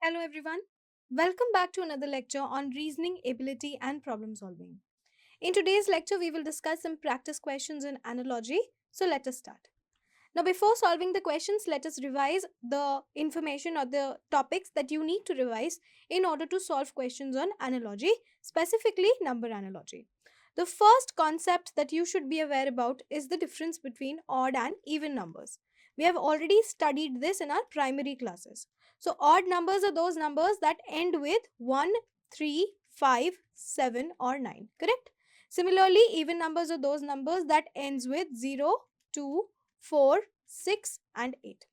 Hello everyone. Welcome back to another lecture on reasoning ability and problem solving. In today's lecture, we will discuss some practice questions in analogy. So let us start. Now, before solving the questions, let us revise the information or the topics that you need to revise in order to solve questions on analogy, specifically number analogy. The first concept that you should be aware about is the difference between odd and even numbers. We have already studied this in our primary classes. So, odd numbers are those numbers that end with 1, 3, 5, 7 or 9, correct? Similarly, even numbers are those numbers that ends with 0, 2, 4, 6 and 8.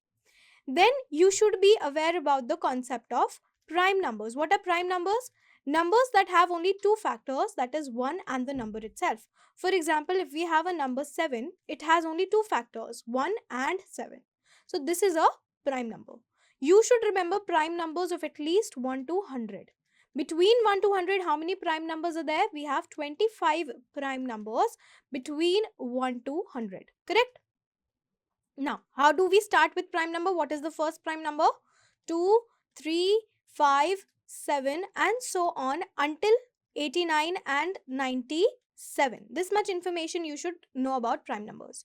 Then you should be aware about the concept of prime numbers. What are prime numbers? Numbers that have only two factors, that is 1 and the number itself. For example, if we have a number 7, it has only two factors, 1 and 7. So this is a prime number. You should remember prime numbers of at least 1 to 100. Between 1 to 100, how many prime numbers are there? We have 25 prime numbers between 1 to 100. Correct? Now, how do we start with prime number? What is the first prime number? 2, 3, 5, 7 and so on until 89 and 97. This much information you should know about prime numbers.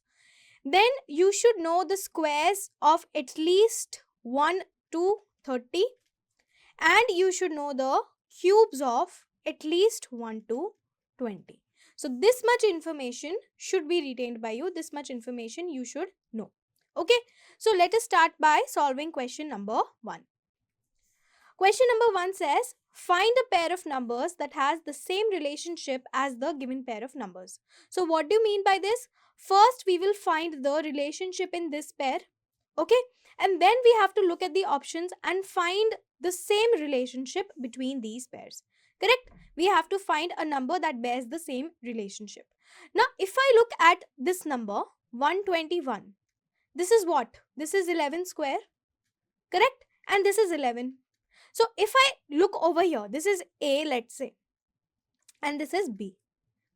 Then you should know the squares of at least 1 to 30 and you should know the cubes of at least 1 to 20. So this much information should be retained by you. This much information you should know. Okay, so let us start by solving question number 1. Question number 1 says, find a pair of numbers that has the same relationship as the given pair of numbers. So what do you mean by this? First, we will find the relationship in this pair. Okay, and then we have to look at the options and find the same relationship between these pairs. Correct? We have to find a number that bears the same relationship. Now, if I look at this number 121, this is what? This is 11 square, correct? And this is 11. So if I look over here, this is A, let's say, and this is B,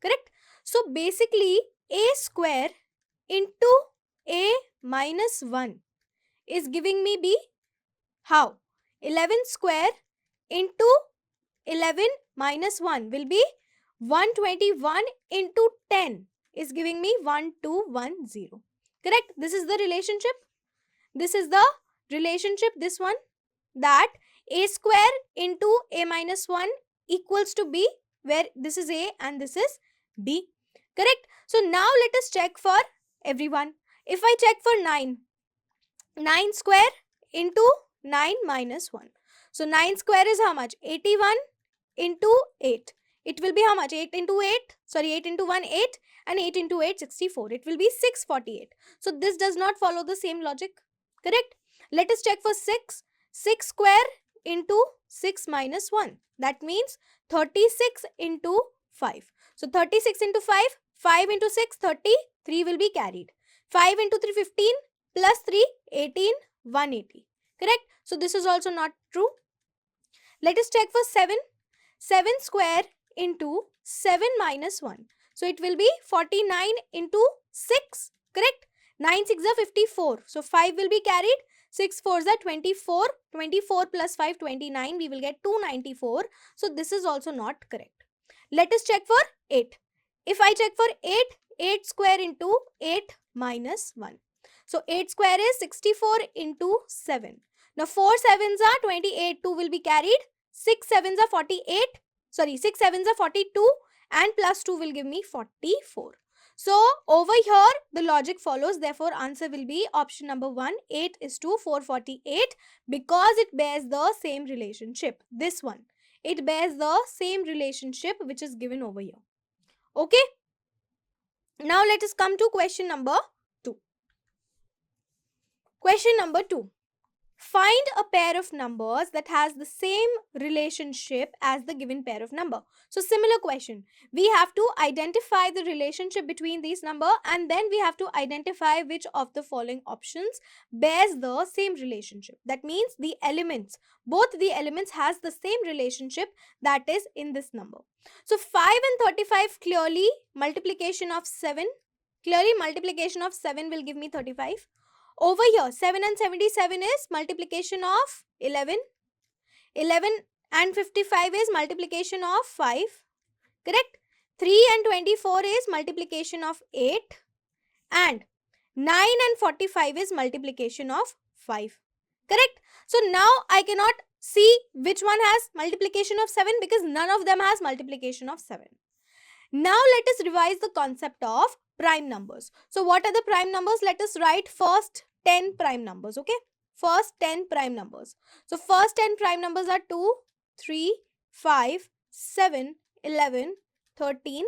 correct? So basically, A square into A minus 1 is giving me B. How? 11 square into 11 minus 1 will be 121 into 10 is giving me 1210. Correct? This is the relationship. This is the relationship, this one, that A square into A minus 1 equals to B, where this is A and this is B. Correct? So now let us check for everyone. If I check for 9, 9 square into 9 minus 1. So 9 square is how much? 81 into 8. It will be how much? 8 into 8. Sorry, 8 into 1, 8. And 8 into 8, 64. It will be 648. So this does not follow the same logic. Correct? Let us check for 6. 6 square into 6 minus 1. That means 36 into 5. So 36 into 5. 5 into 6, 30. 3 will be carried. 5 into 3, 15. Plus 3, 18. 180. Correct? So this is also not true. Let us check for 7. 7 square into 7 minus 1. So it will be 49 into 6. Correct? 9 6 are 54. So 5 will be carried. 6 4s are 24. 24 plus 5, 29. We will get 294. So this is also not correct. Let us check for 8. If I check for 8, 8 square into 8 minus 1. So 8 square is 64 into 7. Now 4 7s are 28. 2 will be carried. 6 7s are 48. Sorry, 6 7s are 42. And plus 2 will give me 44. So over here the logic follows. Therefore answer will be option number 1. 8 is to 448 because it bears the same relationship. This one. It bears the same relationship which is given over here. Okay. Now let us come to question number 2. Question number 2. Find a pair of numbers that has the same relationship as the given pair of number. So similar question. We have to identify the relationship between these number and then we have to identify which of the following options bears the same relationship. That means the elements, both the elements has the same relationship that is in this number. So 5 and 35 clearly multiplication of 7. Clearly multiplication of 7 will give me 35. Over here, 7 and 77 is multiplication of 11. 11 and 55 is multiplication of 5. Correct? 3 and 24 is multiplication of 8. And 9 and 45 is multiplication of 5. Correct? So now I cannot see which one has multiplication of 7 because none of them has multiplication of 7. Now let us revise the concept of prime numbers. So what are the prime numbers? Let us write first 10 prime numbers. Okay? First 10 prime numbers. So first 10 prime numbers are 2, 3, 5, 7, 11, 13,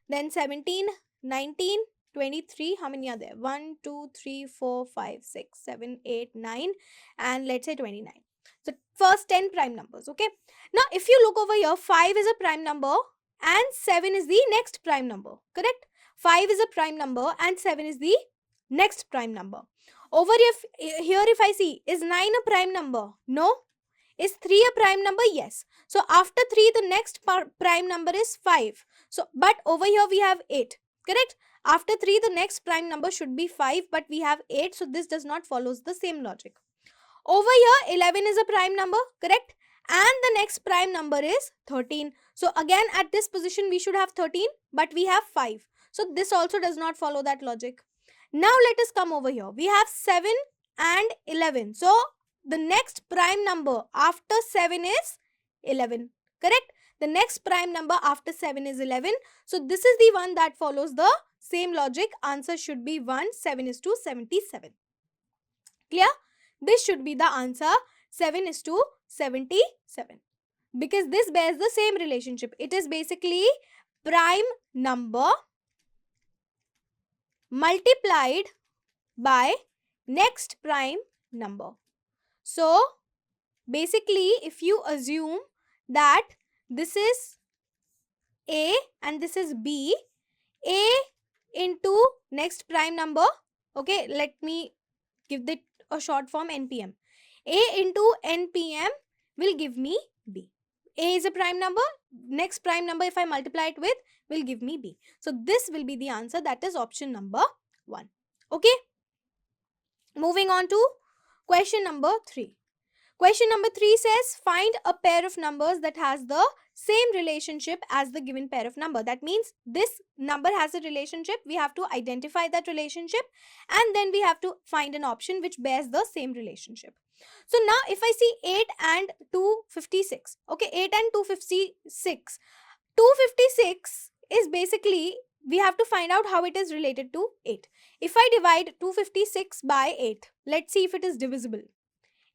then 17, 19, 23. How many are there? 1, 2, 3, 4, 5, 6, 7, 8, 9, and let's say 29. So first 10 prime numbers. Okay? Now if you look over here, 5 is a prime number and 7 is the next prime number. Correct? 5 is a prime number and 7 is the next prime number. Over here if I see, is 9 a prime number? No. Is 3 a prime number? Yes. So after 3, the next prime number is 5. So but over here we have 8. Correct? After 3, the next prime number should be 5, but we have 8. So this does not follow the same logic. Over here 11 is a prime number. Correct? And the next prime number is 13. So again at this position we should have 13, but we have 5. So this also does not follow that logic. Now let us come over here. We have 7 and 11. So the next prime number after 7 is 11. Correct? The next prime number after 7 is 11. So this is the one that follows the same logic. Answer should be 1. 7 is to 77. Clear? This should be the answer. 7 is to 77. Because this bears the same relationship. It is basically prime number multiplied by next prime number. So basically if you assume that this is A and this is B, A into next prime number, okay, let me give it a short form, NPM. A into NPM will give me B. A is a prime number, next prime number if I multiply it with will give me B. So this will be the answer, that is option number 1. Okay. Moving on to question number 3. Question number 3 says find a pair of numbers that has the same relationship as the given pair of number. That means this number has a relationship. We have to identify that relationship and then we have to find an option which bears the same relationship. So now if I see 8 and 256. Okay, 8 and 256. 256 is basically, we have to find out how it is related to 8. If I divide 256 by 8, let's see if it is divisible.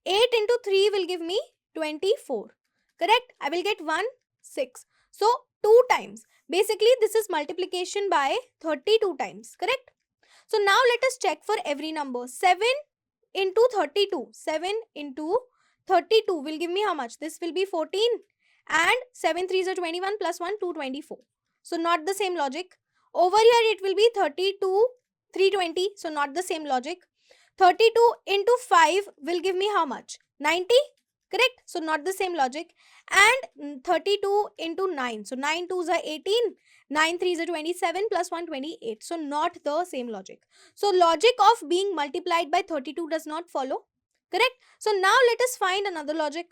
8 into 3 will give me 24. Correct? I will get 1, 6. So 2 times. Basically this is multiplication by 32 times. Correct? So now let us check for every number. 7 into 32. 7 into 32 will give me how much? This will be 14. And 7 3s are 21 plus 1, 224. So not the same logic. Over here it will be 32, 320. So not the same logic. 32 into 5 will give me how much? 90. Correct? So not the same logic. And 32 into 9. So 9 2s are 18. 9 3s are 27 plus 1, 28. So not the same logic. So logic of being multiplied by 32 does not follow. Correct? So now let us find another logic.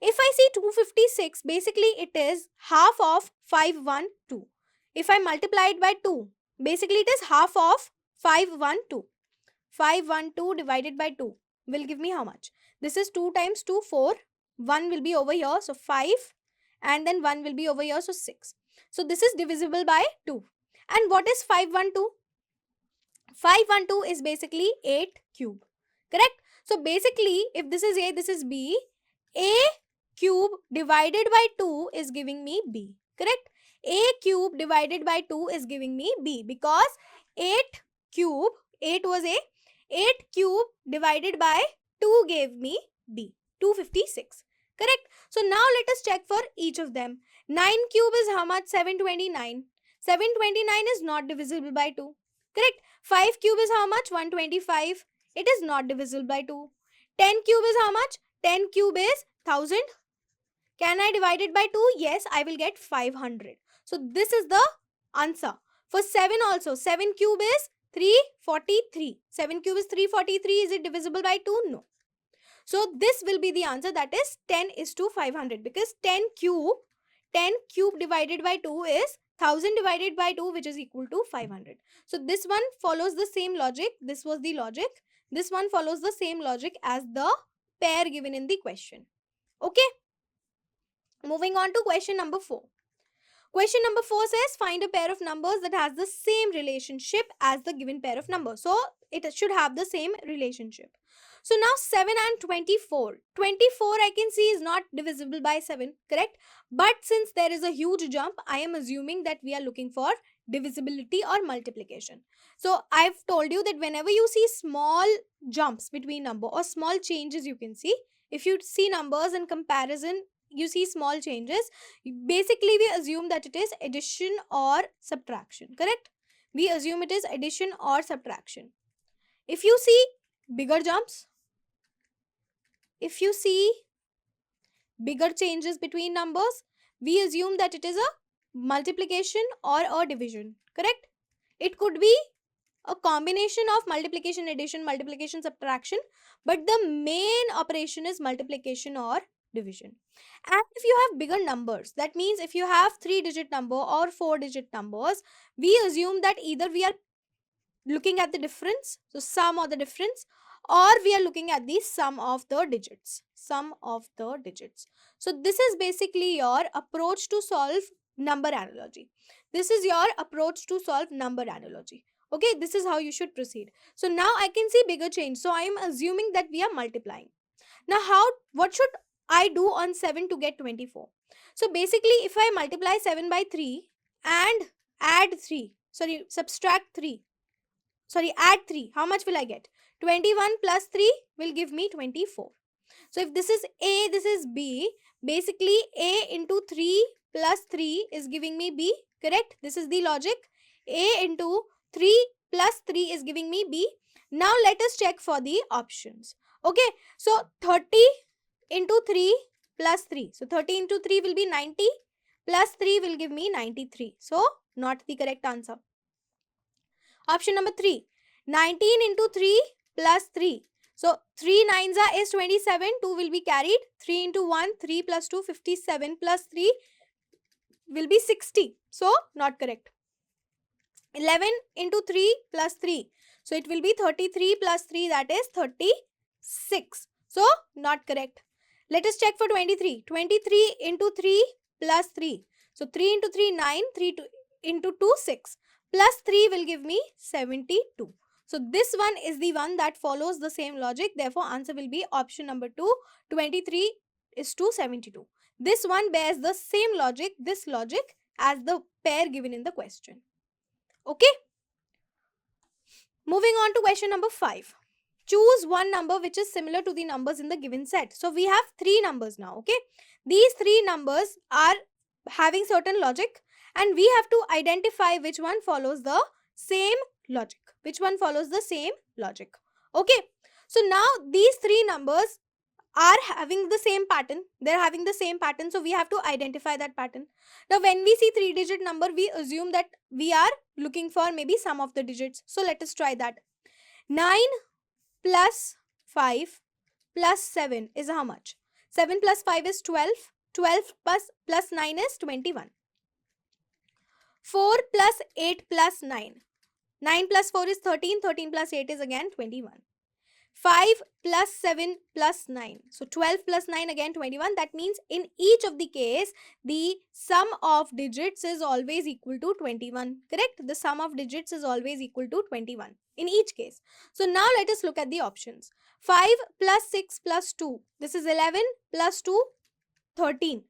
If I see 256, basically it is half of 512. If I multiply it by 2, basically it is half of 512. 512 divided by 2 will give me how much? This is 2 times 2, 4. 1 will be over here, so 5. And then 1 will be over here, so 6. So this is divisible by 2. And what is 512? 512 is basically 8 cube. Correct? So basically, if this is A, this is B. A cube divided by 2 is giving me B. Correct? A cube divided by 2 is giving me B because 8 cube, 8 was A. 8 cube divided by 2 gave me B, 256. Correct? So now let us check for each of them. 9 cube is how much? 729. 729 is not divisible by 2. Correct? 5 cube is how much? 125. It is not divisible by 2. 10 cube is how much? 10 cube is 1000. Can I divide it by 2? Yes, I will get 500. So this is the answer. For 7 also, 7 cube is 343. 7 cube is 343. Is it divisible by 2? No. So this will be the answer, that is 10 is to 500, because 10 cube divided by 2 is 1000 divided by 2, which is equal to 500. So this one follows the same logic. This was the logic. This one follows the same logic as the pair given in the question. Okay. Moving on to question number 4. Question number 4 says find a pair of numbers that has the same relationship as the given pair of numbers. So it should have the same relationship. So now 7 and 24. 24 I can see is not divisible by 7, correct? But since there is a huge jump, I am assuming that we are looking for divisibility or multiplication. So I've told you that whenever you see small jumps between number or small changes, you can see, if you see numbers in comparison, you see small changes, basically we assume that it is addition or subtraction, correct? We assume it is addition or subtraction. If you see bigger jumps, if you see bigger changes between numbers, we assume that it is a multiplication or a division, correct? It could be a combination of multiplication, addition, multiplication, subtraction, but the main operation is multiplication or division. And if you have bigger numbers, that means if you have 3-digit number or 4-digit numbers, we assume that either we are looking at the difference, so sum or the difference, or we are looking at the sum of the digits, So this is basically your approach to solve number analogy. This is your approach to solve number analogy. Okay, this is how you should proceed. So now I can see bigger change. So I am assuming that we are multiplying. Now what should I do on 7 to get 24? So basically if I multiply 7 by 3 and subtract 3, add 3, how much will I get? 21 plus 3 will give me 24. So if this is A, this is B, basically A into 3 plus 3 is giving me B, correct? This is the logic. A into 3 plus 3 is giving me B. Now let us check for the options. Okay, so 30 into 3 plus 3. So 30 into 3 will be 90, plus 3 will give me 93. So not the correct answer. Option number 3, 19 into 3 plus 3. So 3 9s is 27, 2 will be carried. 3 into 1, 3 plus 2, 57 plus 3 will be 60. So not correct. 11 into 3 plus 3. So it will be 33 plus 3, that is 36. So not correct. Let us check for 23. 23 into 3 plus 3. So 3 into 3, 9. 3 into 2, 6. Plus 3 will give me 72. So this one is the one that follows the same logic. Therefore, answer will be option number 2. 23 is to 72. This one bears the same logic, this logic, as the pair given in the question. Okay. Moving on to question number 5. Choose one number which is similar to the numbers in the given set. So we have 3 numbers now. Okay. These 3 numbers are having certain logic, and we have to identify which one follows the same logic. Okay. So now these 3 numbers are having the same pattern. They're having the same pattern. So we have to identify that pattern. Now when we see 3-digit number, we assume that we are looking for maybe sum of the digits. So let us try that. 9 plus 5 plus 7 is how much? 7 plus 5 is 12. 12 plus 9 is 21. 4 plus 8 plus 9. 9 plus 4 is 13. 13 plus 8 is again 21. 5 plus 7 plus 9. So 12 plus 9 again 21. That means in each of the case, the sum of digits is always equal to 21. Correct? The sum of digits is always equal to 21 in each case. So now let us look at the options. 5 plus 6 plus 2. This is 11 plus 2, 13.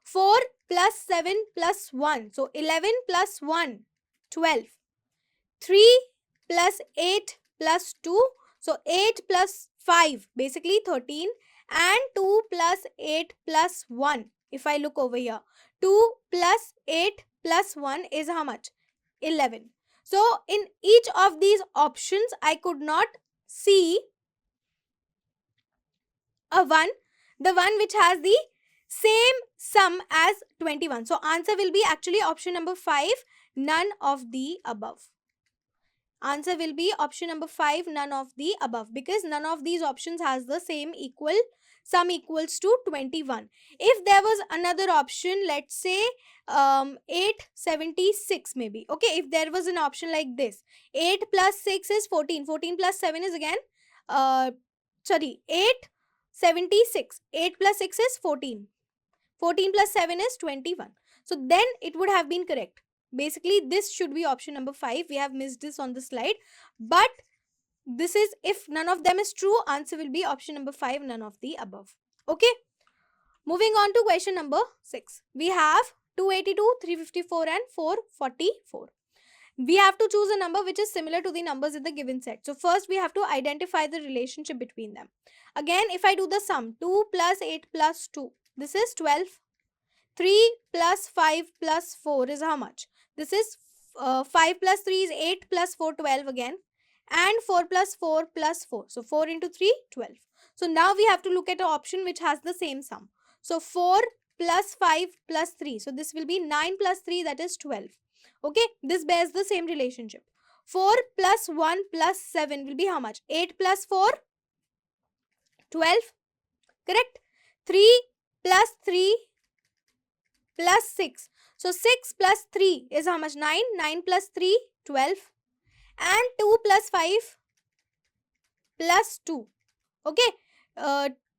4 plus 7 plus 1. So 11 plus 1, 12. 3 plus 8 plus 2. So 8 plus 5, basically 13, and 2 plus 8 plus 1. If I look over here, 2 plus 8 plus 1 is how much? 11. So in each of these options, I could not see the one which has the same sum as 21. So answer will be actually option number 5, none of the above. Answer will be option number 5, none of the above, because none of these options has the same equal sum equals to 21. If there was another option, let's say 876 maybe. Okay, if there was an option like this, 8 plus 6 is 14, 14 plus 7 is again 876, 8 plus 6 is 14, 14 plus 7 is 21. So then it would have been correct. Basically, this should be option number 5. We have missed this on the slide. But this is, if none of them is true, answer will be option number 5, none of the above. Okay. Moving on to question number 6. We have 282, 354 and 444. We have to choose a number which is similar to the numbers in the given set. So first we have to identify the relationship between them. Again, if I do the sum, 2 plus 8 plus 2, this is 12. 3 plus 5 plus 4 is how much? This is 5 plus 3 is 8 plus 4, 12 again. And 4 plus 4 plus 4. So 4 into 3, 12. So now we have to look at an option which has the same sum. So 4 plus 5 plus 3. So this will be 9 plus 3, that is 12. Okay, this bears the same relationship. 4 plus 1 plus 7 will be how much? 8 plus 4, 12. Correct? 3 plus 3 plus 6. So 6 plus 3 is how much? 9. 9 plus 3, 12. And 2 plus 5 plus 2. Okay,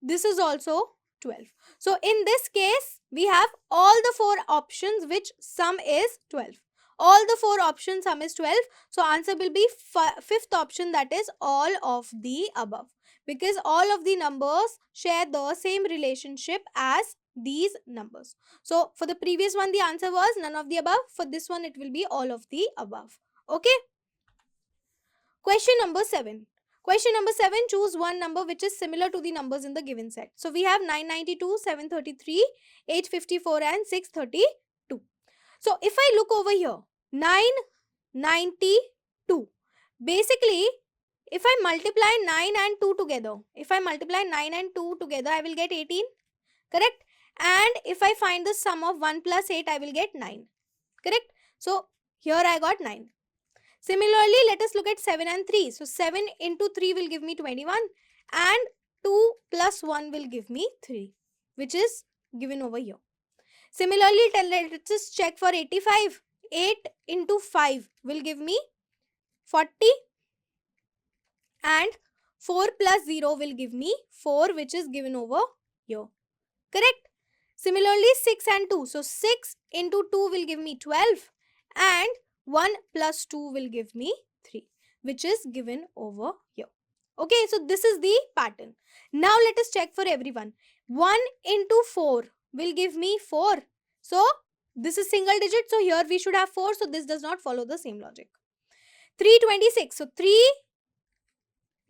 this is also 12. So in this case, we have all the 4 options which sum is 12. All the 4 options sum is 12. So answer will be 5th option, that is all of the above. Because all of the numbers share the same relationship as these numbers. So for the previous one, the answer was none of the above. For this one, it will be all of the above. Okay. Question number 7. Question number 7, choose one number which is similar to the numbers in the given set. So we have 992, 733, 854 and 632. So if I look over here, 992. Basically, if I multiply 9 and 2 together, I will get 18. Correct? And if I find the sum of 1 plus 8, I will get 9. Correct? So here I got 9. Similarly, let us look at 7 and 3. So 7 into 3 will give me 21 and 2 plus 1 will give me 3, which is given over here. Similarly, let's just check for 85. 8 into 5 will give me 40 and 4 plus 0 will give me 4, which is given over here. Correct? Similarly, 6 and 2. So 6 into 2 will give me 12 and 1 plus 2 will give me 3, which is given over here. Okay, so this is the pattern. Now let us check for everyone. 1 into 4 will give me 4. So this is single digit. So here we should have 4. So this does not follow the same logic. 326. So 3,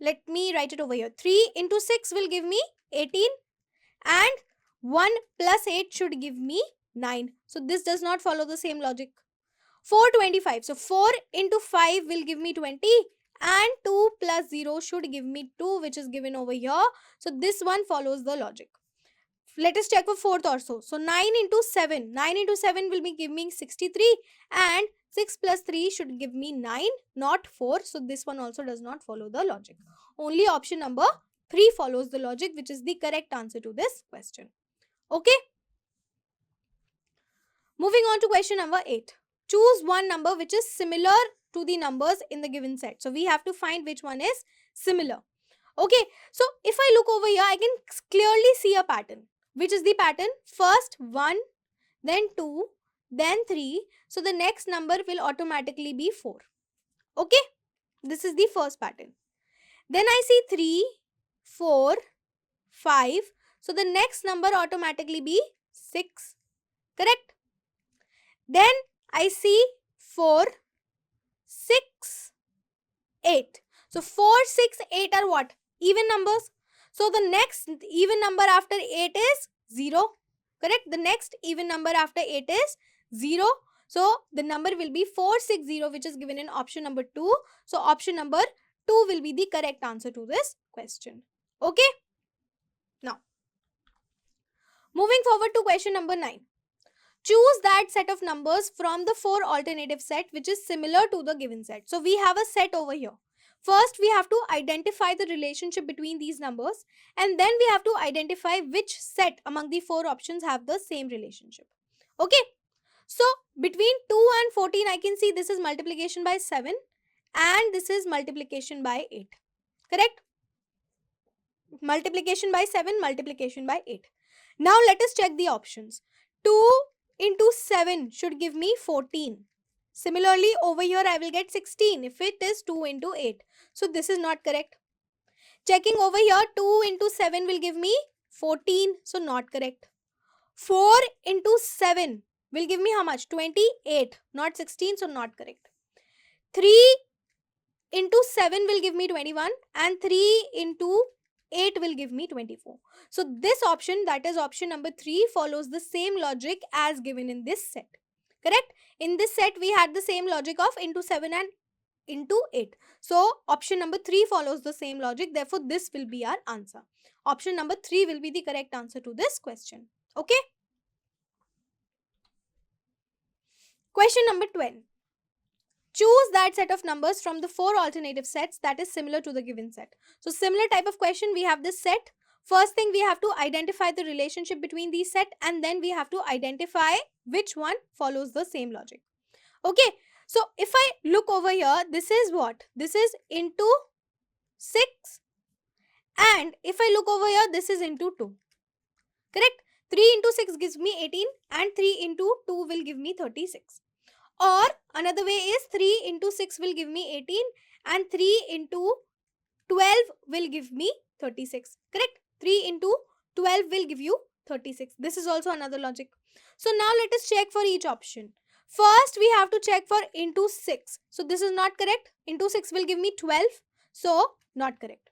let me write it over here. 3 into 6 will give me 18 and 1 plus 8 should give me 9. So this does not follow the same logic. 425. So 4 into 5 will give me 20 and 2 plus 0 should give me 2, which is given over here. So this one follows the logic. Let us check for 4th also. So 9 into 7. 9 into 7 will be giving 63 and 6 plus 3 should give me 9, not 4. So this one also does not follow the logic. Only option number 3 follows the logic, which is the correct answer to this question. Okay. Moving on to question number 8. Choose one number which is similar to the numbers in the given set. So we have to find which one is similar. Okay, so if I look over here, I can clearly see a pattern. Which is the pattern? First 1, then 2, then 3. So the next number will automatically be 4. Okay, this is the first pattern. Then I see 3, 4, 5. So the next number automatically be 6. Correct? Then I see 4, 6, 8. So 4, 6, 8 are what? Even numbers. So the next even number after 8 is 0. Correct? The next even number after 8 is 0. So the number will be 460, which is given in option number 2. So option number 2 will be the correct answer to this question. Okay? Now, moving forward to question number 9. choose that set of numbers from the 4 alternative set which is similar to the given set. So we have a set over here. First, we have to identify the relationship between these numbers, and then we have to identify which set among the 4 options have the same relationship. Okay. So between 2 and 14, I can see this is multiplication by 7 and this is multiplication by 8. Correct? Multiplication by 7, multiplication by 8. Now let us check the options. 2 into 7 should give me 14. Similarly, over here I will get 16 if it is 2 into 8. So this is not correct. Checking over here, 2 into 7 will give me 14. So not correct. 4 into 7 will give me how much? 28, not 16. So not correct. 3 into 7 will give me 21 and 3 into 8 will give me 24. So this option, that is option number 3, follows the same logic as given in this set. Correct? In this set, we had the same logic of into 7 and into 8. So option number 3 follows the same logic. Therefore, this will be our answer. Option number 3 will be the correct answer to this question. Okay? Question number 12. Choose that set of numbers from the 4 alternative sets that is similar to the given set. So similar type of question, we have this set. First thing, we have to identify the relationship between these set, and then we have to identify which one follows the same logic. Okay, so if I look over here, this is what? This is into 6, and if I look over here, this is into 2. Correct? 3 into 6 gives me 18 and 3 into 2 will give me 36. Or another way is 3 into 6 will give me 18 and 3 into 12 will give me 36. Correct? 3 into 12 will give you 36. This is also another logic. So now let us check for each option. First, we have to check for into 6. So this is not correct. Into 6 will give me 12. So not correct.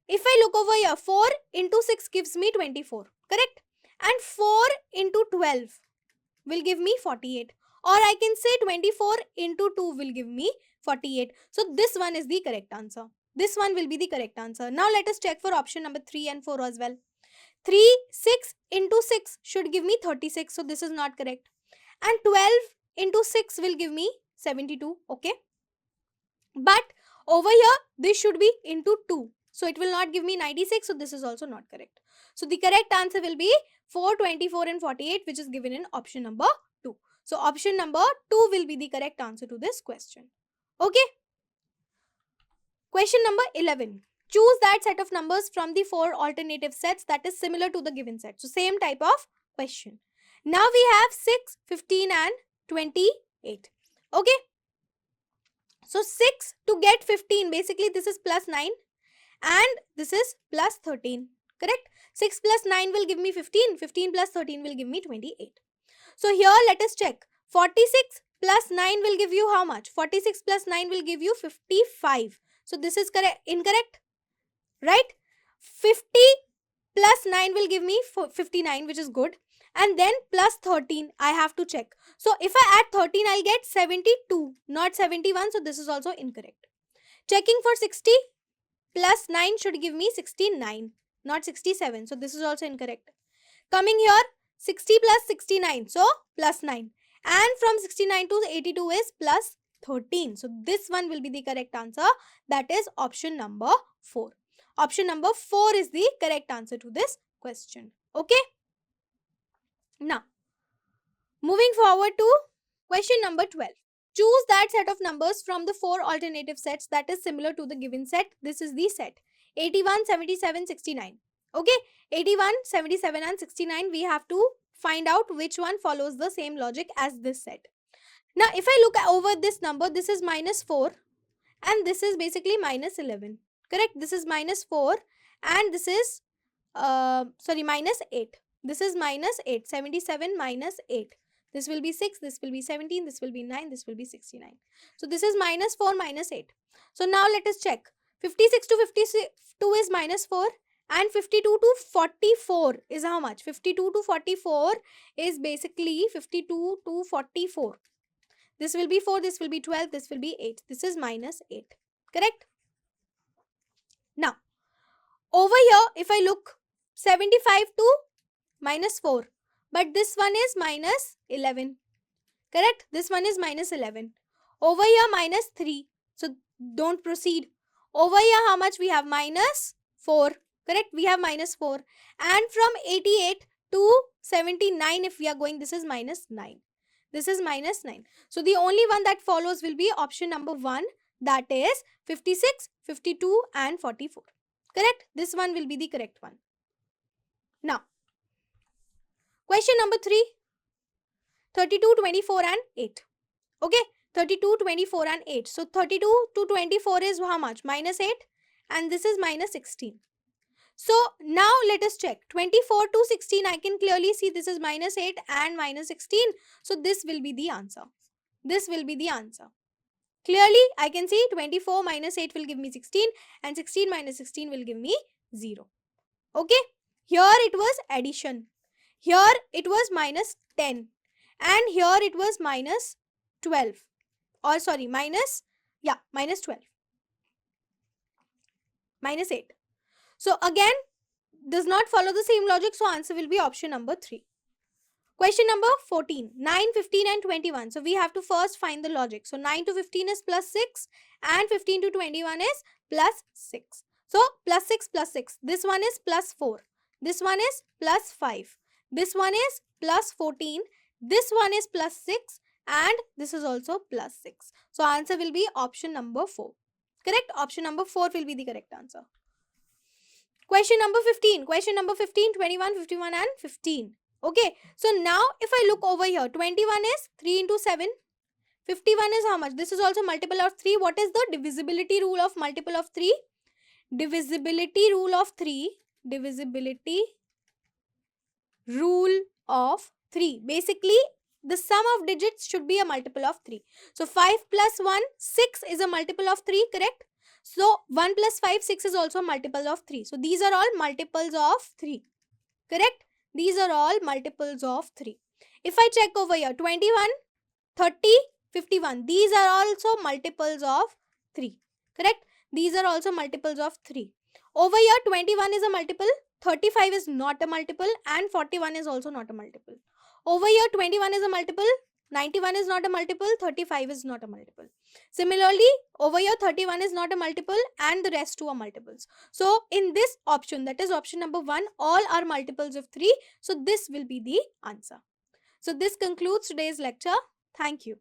If I look over here, 4 into 6 gives me 24. Correct? And 4 into 12 will give me 48. Or I can say 24 into 2 will give me 48. So this one is the correct answer. This one will be the correct answer. Now let us check for option number 3 and 4 as well. 6 into 6 should give me 36. So this is not correct. And 12 into 6 will give me 72. Okay. But over here, this should be into 2. So it will not give me 96. So this is also not correct. So the correct answer will be 4, 24 and 48, which is given in option number 2. So option number 2 will be the correct answer to this question. Okay. Question number 11. Choose that set of numbers from the 4 alternative sets that is similar to the given set. So same type of question. Now we have 6, 15 and 28. Okay. So 6 to get 15, basically this is plus 9 and this is plus 13. Correct? 6 plus 9 will give me 15. 15 plus 13 will give me 28. So here let us check. 46 plus 9 will give you how much? 46 plus 9 will give you 55. So this is correct, incorrect, right? 50 plus 9 will give me 59, which is good. And then plus 13, I have to check. So if I add 13, I'll get 72, not 71. So this is also incorrect. Checking for 60 plus 9 should give me 69, not 67. So this is also incorrect. Coming here, 60 plus 69. So plus 9. And from 69 to 82 is plus 13. So this one will be the correct answer. That is option number 4. Option number 4 is the correct answer to this question. Okay. Now, moving forward to question number 12. Choose that set of numbers from the 4 alternative sets that is similar to the given set. This is the set 81, 77, 69. Okay, 81, 77 and 69, we have to find out which one follows the same logic as this set. Now, if I look over this number, this is minus 4 and this is basically minus 11. Correct? This is minus 4 and this is, minus 8. This is minus 8. 77 minus 8. This will be 6, this will be 17, this will be 9, this will be 69. So this is minus 4 minus 8. So now let us check. 56 to 52 is minus 4 and 52 to 44 is how much? 52 to 44 is basically 52 to 44. This will be 4, this will be 12, this will be 8. This is minus 8. Correct? Now, over here, if I look 75 to minus 4, but this one is minus 11. Correct? This one is minus 11. Over here minus 3. So don't proceed. Over here how much we have? Minus 4. Correct? We have minus 4. And from 88 to 79 if we are going, this is minus 9. This is minus 9. So the only one that follows will be option number 1, that is 56, 52 and 44. Correct? This one will be the correct one. Now, question number 3. 32, 24 and 8. Okay, 32, 24 and 8. So 32 to 24 is how much? Minus 8 and this is minus 16. So now let us check. 24 to 16, I can clearly see this is minus 8 and minus 16. So this will be the answer. This will be the answer. Clearly, I can see 24 minus 8 will give me 16 and 16 minus 16 will give me 0. Okay, here it was addition. Here it was minus 10. And here it was minus 12. Or sorry, minus 12. Minus 8. So again, does not follow the same logic. So answer will be option number 3. Question number 14. 9, 15 and 21. So we have to first find the logic. So 9 to 15 is plus 6 and 15 to 21 is plus 6. So plus 6 plus 6. This one is plus 4. This one is plus 5. This one is plus 14. This one is plus 6 and this is also plus 6. So answer will be option number 4. Correct? Option number 4 will be the correct answer. Question number 15. Question number 15, 21, 51 and 15. Okay. So now if I look over here, 21 is 3 into 7. 51 is how much? This is also multiple of 3. What is the divisibility rule of multiple of 3? Divisibility rule of 3. Divisibility rule of 3. Basically, the sum of digits should be a multiple of 3. So 5 plus 1, 6 is a multiple of 3, correct? So 1 plus 5, 6 is also a multiple of 3. So these are all multiples of 3, correct? These are all multiples of 3. If I check over here, 21, 30, 51. These are also multiples of 3, correct? These are also multiples of 3. Over here, 21 is a multiple, 35 is not a multiple and 41 is also not a multiple. Over here, 21 is a multiple, 91 is not a multiple, 35 is not a multiple. Similarly, over here, 31 is not a multiple and the rest two are multiples. So, in this option, that is option number 1, all are multiples of 3. So, this will be the answer. So, this concludes today's lecture. Thank you.